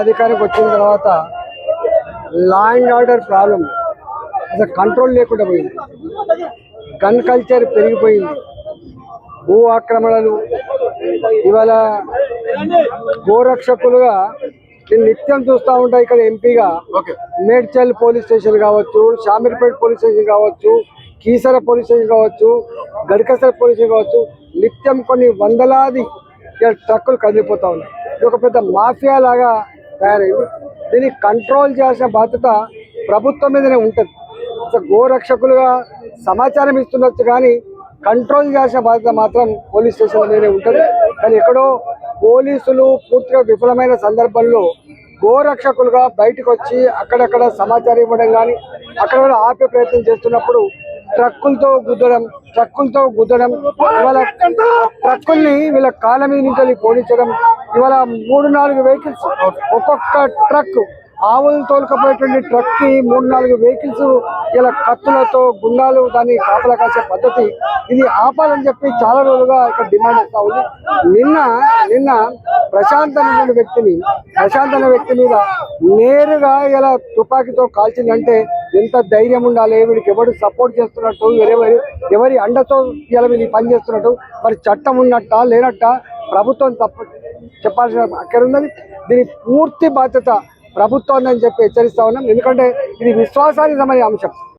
అధికారికి వచ్చిన తర్వాత లా అండ్ ఆర్డర్ ప్రాబ్లం అసలు కంట్రోల్ లేకుండా పోయింది. గన్ కల్చర్ పెరిగిపోయింది. భూ ఆక్రమణలు ఇవాళ గోరక్షకులుగా నేను నిత్యం చూస్తూ ఉంటా. ఇక్కడ ఎంపీగా మేడ్చల్ పోలీస్ స్టేషన్ కావచ్చు, షామీర్పేట్ పోలీస్ స్టేషన్ కావచ్చు, కీసర పోలీస్ స్టేషన్ కావచ్చు, గడికసర పోలీస్ స్టేషన్ కావచ్చు, నిత్యం కొన్ని వందలాది ట్రక్కులు కదిలిపోతూ ఉన్నాయి. ఇది ఒక పెద్ద మాఫియా లాగా తయారైంది. దీన్ని కంట్రోల్ చేయాల్సిన బాధ్యత ప్రభుత్వం మీదనే ఉంటుంది. అసలు గోరక్షకులుగా సమాచారం ఇస్తుండొచ్చు కానీ కంట్రోల్ చేయాల్సిన బాధ్యత మాత్రం పోలీస్ స్టేషన్ మీదనే ఉంటుంది. కానీ ఎక్కడో పోలీసులు పూర్తిగా విఫలమైన సందర్భంలో గోరక్షకులుగా బయటకు వచ్చి అక్కడక్కడ సమాచారం ఇవ్వడం కానీ అక్కడ ఆపే ప్రయత్నం చేస్తున్నప్పుడు ట్రక్కులతో గుద్దడం ఇవాళ ట్రక్కుల్ని వీళ్ళ కాళ్ళ మీద నుంచి పోడించడం. ఇవాళ 3-4 వెహికల్స్ ఒక్కొక్క ట్రక్ ఆవులు తోలుకపోయేటువంటి ట్రక్ కి 3-4 వెహికల్స్ ఇలా కత్తులతో గుండాలు దాన్ని కాపలా కాసే పద్ధతి. ఇది ఆపాలని చెప్పి చాలా రోజులుగా ఇక్కడ డిమాండ్ వస్తూ ఉంది. నిన్న ప్రశాంత్ అనే వ్యక్తి మీద నేరుగా ఇలా తుపాకీతో కాల్చిందంటే ఎంత ధైర్యం ఉండాలి, వీడికి ఎవరు సపోర్ట్ చేస్తున్నట్టు, ఎవరి అండతో ఇలా వీళ్ళు పని చేస్తున్నట్టు, మరి చట్టం ఉన్నట్ట లేనట్ట ప్రభుత్వం చెప్పాల్సిన అక్కడ ఉన్నది. దీని పూర్తి బాధ్యత ప్రభుత్వం అని చెప్పి హెచ్చరిస్తా ఉన్నాం. ఎందుకంటే ఇది విశ్వాసానికి సంబంధించిన అంశం.